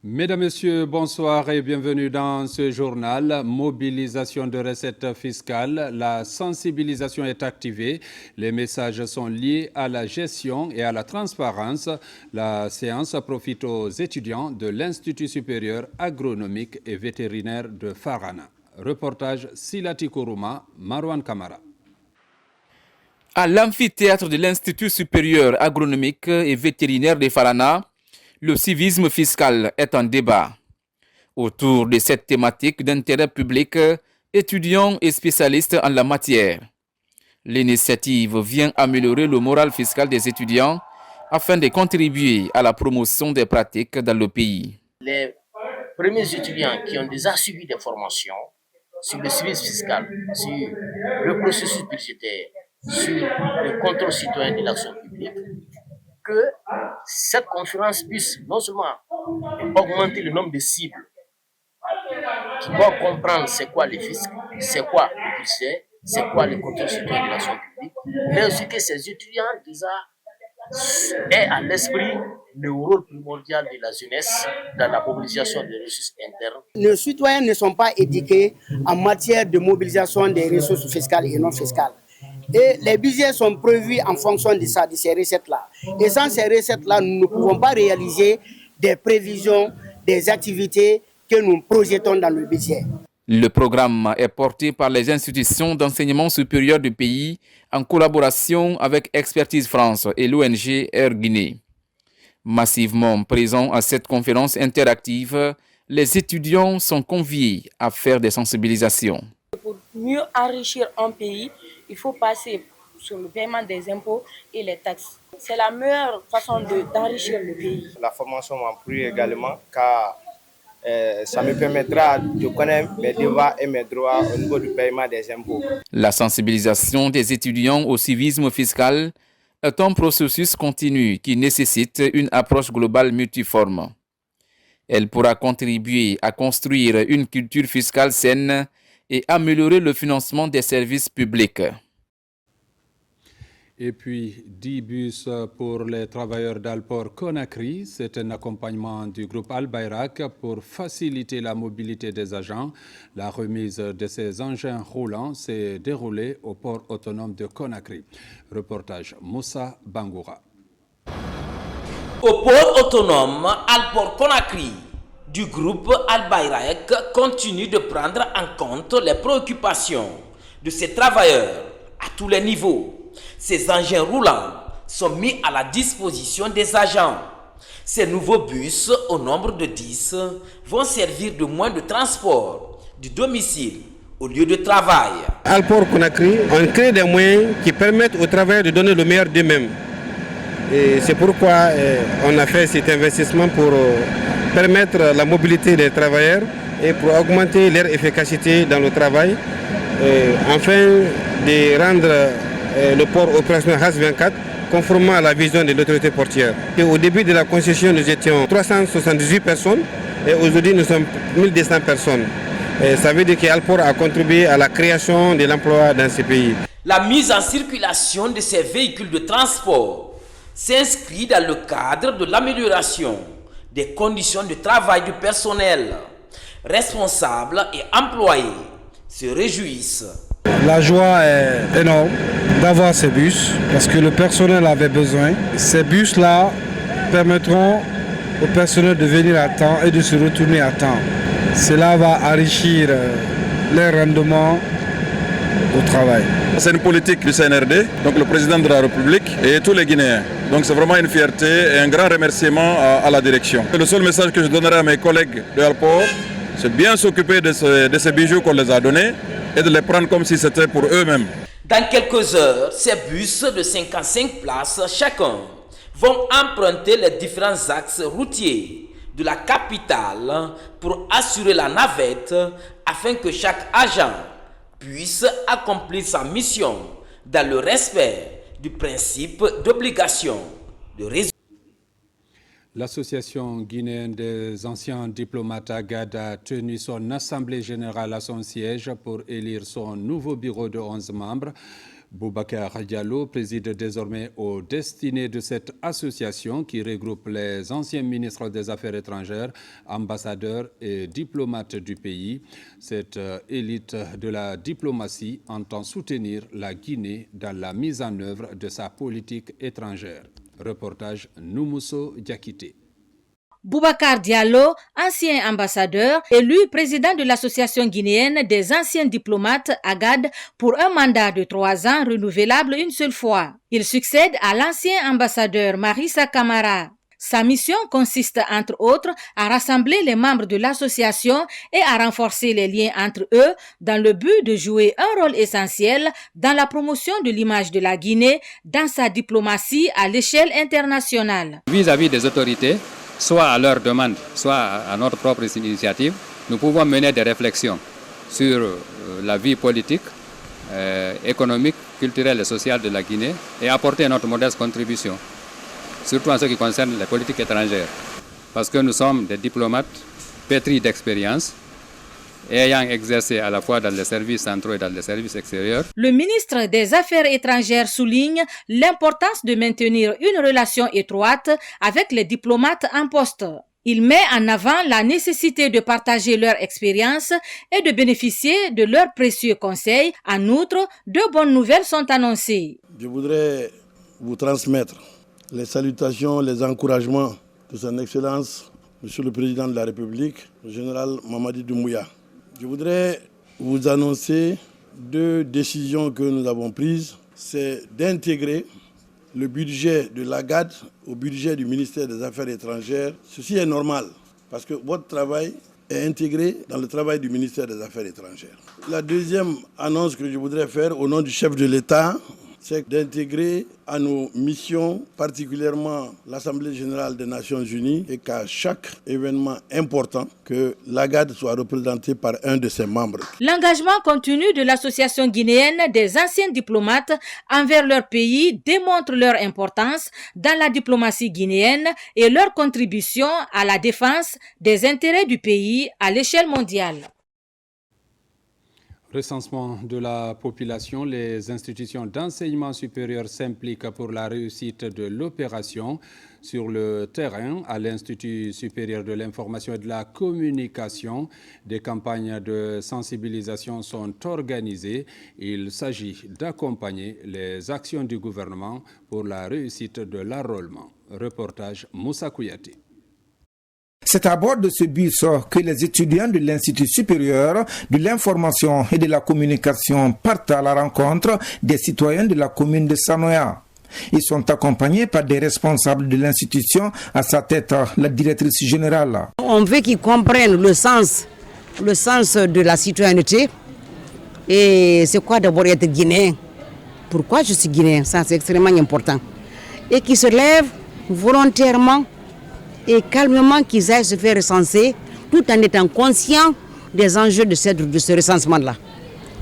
Mesdames, Messieurs, bonsoir et bienvenue dans ce journal. Mobilisation de recettes fiscales, la sensibilisation est activée. Les messages sont liés à la gestion et à la transparence. La séance profite aux étudiants de l'Institut supérieur agronomique et vétérinaire de Farana. Reportage Silati Kourouma, Marwan Kamara. À l'amphithéâtre de l'Institut supérieur agronomique et vétérinaire de Farana, le civisme fiscal est en débat. Autour de cette thématique d'intérêt public, étudiants et spécialistes en la matière. L'initiative vient améliorer le moral fiscal des étudiants afin de contribuer à la promotion des pratiques dans le pays. Les premiers étudiants qui ont déjà suivi des formations sur le civisme fiscal, sur le processus budgétaire, sur le contrôle citoyen de l'action publique, que cette conférence puisse non seulement augmenter le nombre de cibles qui doivent comprendre c'est quoi le fisc, c'est quoi le budget, c'est quoi le contrôle citoyen de l'action publique, mais aussi que ces étudiants déjà aient à l'esprit le rôle primordial de la jeunesse dans la mobilisation des ressources internes. Nos citoyens ne sont pas éduqués en matière de mobilisation des ressources fiscales et non fiscales. Et les budgets sont prévus en fonction de ça, de ces recettes-là. Et sans ces recettes-là, nous ne pouvons pas réaliser des prévisions, des activités que nous projetons dans le budget. Le programme est porté par les institutions d'enseignement supérieur du pays en collaboration avec Expertise France et l'ONG Air Guinée. Massivement présents à cette conférence interactive, les étudiants sont conviés à faire des sensibilisations. Pour mieux enrichir un pays, il faut passer sur le paiement des impôts et les taxes. C'est la meilleure façon d'enrichir le pays. La formation m'a plu également car ça me permettra de connaître mes devoirs et mes droits au niveau du paiement des impôts. La sensibilisation des étudiants au civisme fiscal est un processus continu qui nécessite une approche globale multiforme. Elle pourra contribuer à construire une culture fiscale saine et améliorer le financement des services publics. Et puis, 10 bus pour les travailleurs d'Alport Conakry. C'est un accompagnement du groupe Al-Bayrak pour faciliter la mobilité des agents. La remise de ces engins roulants s'est déroulée au port autonome de Conakry. Reportage Moussa Bangoura. Au port autonome Alport Conakry du groupe Al-Bayrak continue de prendre en compte les préoccupations de ses travailleurs à tous les niveaux. Ces engins roulants sont mis à la disposition des agents. Ces nouveaux bus, au nombre de 10, vont servir de moyen de transport du domicile au lieu de travail. Alport Conakry, on crée des moyens qui permettent aux travailleurs de donner le meilleur d'eux-mêmes. Et c'est pourquoi on a fait cet investissement pour permettre la mobilité des travailleurs et pour augmenter leur efficacité dans le travail, afin de rendre le port opérationnel HAS 24 conformément à la vision de l'autorité portière. Et au début de la concession, nous étions 378 personnes et aujourd'hui nous sommes 1200 personnes. Et ça veut dire qu'Alport a contribué à la création de l'emploi dans ce pays. La mise en circulation de ces véhicules de transport s'inscrit dans le cadre de l'amélioration des conditions de travail du personnel. Responsables et employés se réjouissent. La joie est énorme d'avoir ces bus parce que le personnel avait besoin. Ces bus-là permettront au personnel de venir à temps et de se retourner à temps. Cela va enrichir les rendements au travail. C'est une politique du CNRD, donc le président de la République et tous les Guinéens. Donc c'est vraiment une fierté et un grand remerciement à la direction. Le seul message que je donnerai à mes collègues de Alport, c'est bien s'occuper de ces bijoux qu'on les a donnés et de les prendre comme si c'était pour eux-mêmes. Dans quelques heures, ces bus de 55 places chacun vont emprunter les différents axes routiers de la capitale pour assurer la navette afin que chaque agent puisse accomplir sa mission dans le respect du principe d'obligation de résultat. L'Association guinéenne des anciens diplomates AGAD a tenu son assemblée générale à son siège pour élire son nouveau bureau de 11 membres. Boubacar Diallo préside désormais aux destinées de cette association qui regroupe les anciens ministres des Affaires étrangères, ambassadeurs et diplomates du pays. Cette élite de la diplomatie entend soutenir la Guinée dans la mise en œuvre de sa politique étrangère. Reportage Noumousso Diakité. Boubacar Diallo, ancien ambassadeur, élu président de l'association guinéenne des anciens diplomates AGAD pour un mandat de 3 ans renouvelable une seule fois. Il succède à l'ancien ambassadeur Marissa Camara. Sa mission consiste entre autres à rassembler les membres de l'association et à renforcer les liens entre eux dans le but de jouer un rôle essentiel dans la promotion de l'image de la Guinée dans sa diplomatie à l'échelle internationale. Vis-à-vis des autorités, soit à leur demande, soit à notre propre initiative, nous pouvons mener des réflexions sur la vie politique, économique, culturelle et sociale de la Guinée et apporter notre modeste contribution, surtout en ce qui concerne les politiques étrangères. Parce que nous sommes des diplomates pétris d'expérience, ayant exercé à la fois dans les services centraux et dans les services extérieurs. Le ministre des Affaires étrangères souligne l'importance de maintenir une relation étroite avec les diplomates en poste. Il met en avant la nécessité de partager leur expérience et de bénéficier de leurs précieux conseils. En outre, 2 bonnes nouvelles sont annoncées. Je voudrais vous transmettre les salutations, les encouragements de son Excellence, Monsieur le Président de la République, le général Mamadi Doumbouya. Je voudrais vous annoncer 2 décisions que nous avons prises. C'est d'intégrer le budget de l'AGAD au budget du ministère des Affaires étrangères. Ceci est normal parce que votre travail est intégré dans le travail du ministère des Affaires étrangères. La deuxième annonce que je voudrais faire au nom du chef de l'État, c'est d'intégrer à nos missions, particulièrement l'Assemblée générale des Nations unies, et qu'à chaque événement important, que l'AGAD soit représentée par un de ses membres. L'engagement continu de l'association guinéenne des anciens diplomates envers leur pays démontre leur importance dans la diplomatie guinéenne et leur contribution à la défense des intérêts du pays à l'échelle mondiale. Recensement de la population, les institutions d'enseignement supérieur s'impliquent pour la réussite de l'opération. Sur le terrain, à l'Institut supérieur de l'information et de la communication, des campagnes de sensibilisation sont organisées. Il s'agit d'accompagner les actions du gouvernement pour la réussite de l'enrôlement. Reportage Moussa Kouyaté. C'est à bord de ce bus que les étudiants de l'Institut supérieur de l'information et de la communication partent à la rencontre des citoyens de la commune de Sanoya. Ils sont accompagnés par des responsables de l'institution, à sa tête la directrice générale. On veut qu'ils comprennent le sens de la citoyenneté et c'est quoi d'abord être guinéen. Pourquoi je suis guinéen, ça c'est extrêmement important. Et qu'ils se lèvent volontairement et calmement qu'ils aillent se faire recenser tout en étant conscients des enjeux de ce recensement-là.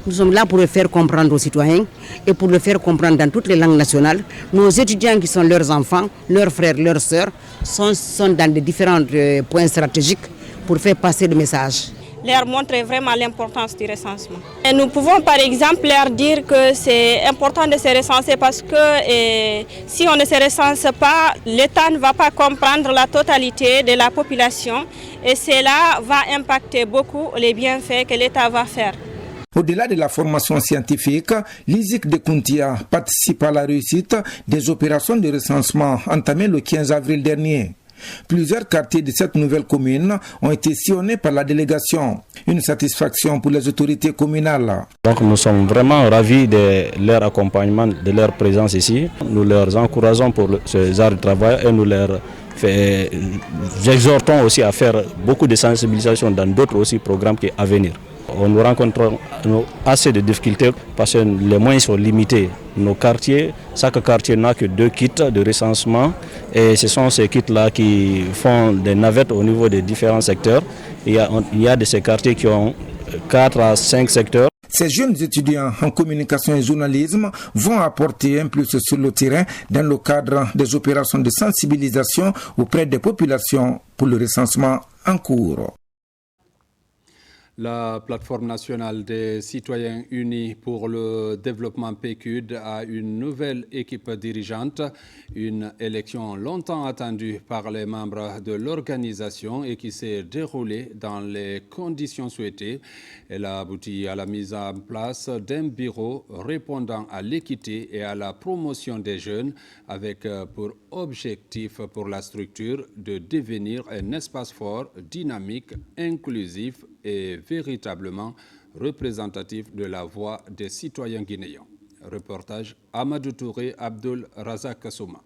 Nous sommes là pour le faire comprendre aux citoyens et pour le faire comprendre dans toutes les langues nationales. Nos étudiants qui sont leurs enfants, leurs frères, leurs sœurs sont dans des différents points stratégiques pour faire passer le message. Leur montrer vraiment l'importance du recensement. Et nous pouvons par exemple leur dire que c'est important de se recenser parce que si on ne se recense pas, l'État ne va pas comprendre la totalité de la population et cela va impacter beaucoup les bienfaits que l'État va faire. Au-delà de la formation scientifique, l'ISIC de Kountia participe à la réussite des opérations de recensement entamées le 15 avril dernier. Plusieurs quartiers de cette nouvelle commune ont été sillonnés par la délégation. Une satisfaction pour les autorités communales. Donc nous sommes vraiment ravis de leur accompagnement, de leur présence ici. Nous leur encourageons pour ce genre de travail et nous leur exhortons aussi à faire beaucoup de sensibilisation dans d'autres aussi programmes qui sont à venir. Nous rencontrons assez de difficultés parce que les moyens sont limités. Nos quartiers, chaque quartier n'a que 2 kits de recensement et ce sont ces kits-là qui font des navettes au niveau des différents secteurs. Il y a de ces quartiers qui ont 4 à 5 secteurs. Ces jeunes étudiants en communication et journalisme vont apporter un plus sur le terrain dans le cadre des opérations de sensibilisation auprès des populations pour le recensement en cours. La plateforme nationale des citoyens unis pour le développement PQD a une nouvelle équipe dirigeante, une élection longtemps attendue par les membres de l'organisation et qui s'est déroulée dans les conditions souhaitées. Elle a abouti à la mise en place d'un bureau répondant à l'équité et à la promotion des jeunes avec pour objectif pour la structure de devenir un espace fort, dynamique, inclusif et véritablement représentatif de la voix des citoyens guinéens. Reportage Amadou Touré, Abdul Razak Kassouma.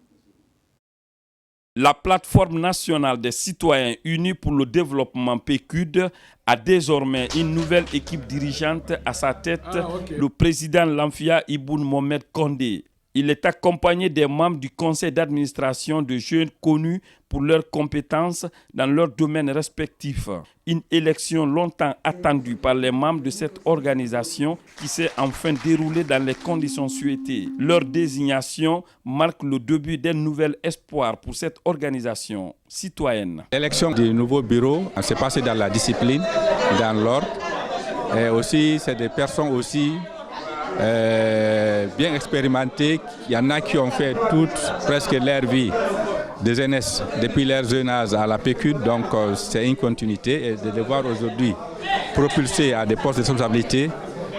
La plateforme nationale des citoyens unis pour le développement PQD a désormais une nouvelle équipe dirigeante à sa tête, le président Lamfia Iboun Mohamed Kondé. Il est accompagné des membres du conseil d'administration de jeunes connus pour leurs compétences dans leurs domaines respectifs. Une élection longtemps attendue par les membres de cette organisation qui s'est enfin déroulée dans les conditions souhaitées. Leur désignation marque le début d'un nouvel espoir pour cette organisation citoyenne. L'élection du nouveau bureau s'est passée dans la discipline, dans l'ordre. Et aussi, c'est des personnes aussi bien expérimentés. Il y en a qui ont fait presque leur vie de jeunesse, depuis leur jeune âge à la PQ, donc c'est une continuité et de les voir aujourd'hui propulsés à des postes de responsabilité,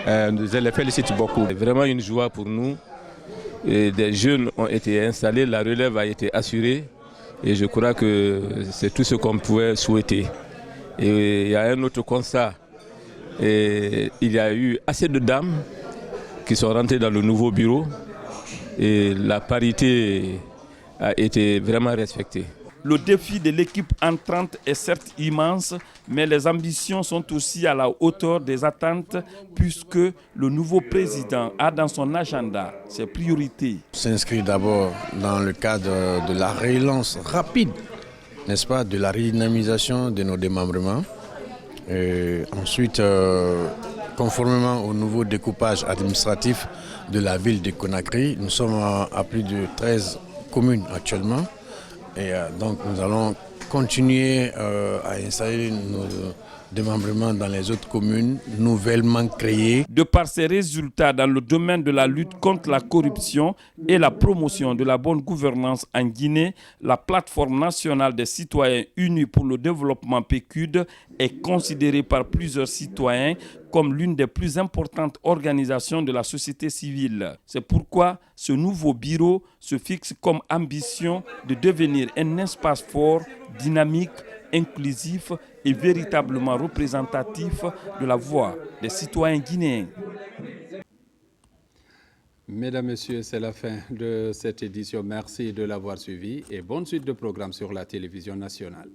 je les félicite beaucoup. C'est vraiment une joie pour nous. Et des jeunes ont été installés, la relève a été assurée et je crois que c'est tout ce qu'on pouvait souhaiter. Et il y a un autre constat, et il y a eu assez de dames qui sont rentrées dans le nouveau bureau et la parité a été vraiment respectée. Le défi de l'équipe entrante est certes immense, mais les ambitions sont aussi à la hauteur des attentes puisque le nouveau président a dans son agenda ses priorités. S'inscrit d'abord dans le cadre de la relance rapide, n'est-ce pas, de la redynamisation de nos démembrements. Et ensuite, conformément au nouveau découpage administratif de la ville de Conakry, nous sommes à plus de 13 communes actuellement. Et donc nous allons continuer à installer nos démembrements dans les autres communes nouvellement créées. De par ses résultats dans le domaine de la lutte contre la corruption et la promotion de la bonne gouvernance en Guinée, la plateforme nationale des citoyens unis pour le développement PQD est considérée par plusieurs citoyens comme l'une des plus importantes organisations de la société civile. C'est pourquoi ce nouveau bureau se fixe comme ambition de devenir un espace fort, dynamique, inclusif et véritablement représentatif de la voix des citoyens guinéens. Mesdames, Messieurs, c'est la fin de cette édition. Merci de l'avoir suivi et bonne suite de programmes sur la télévision nationale.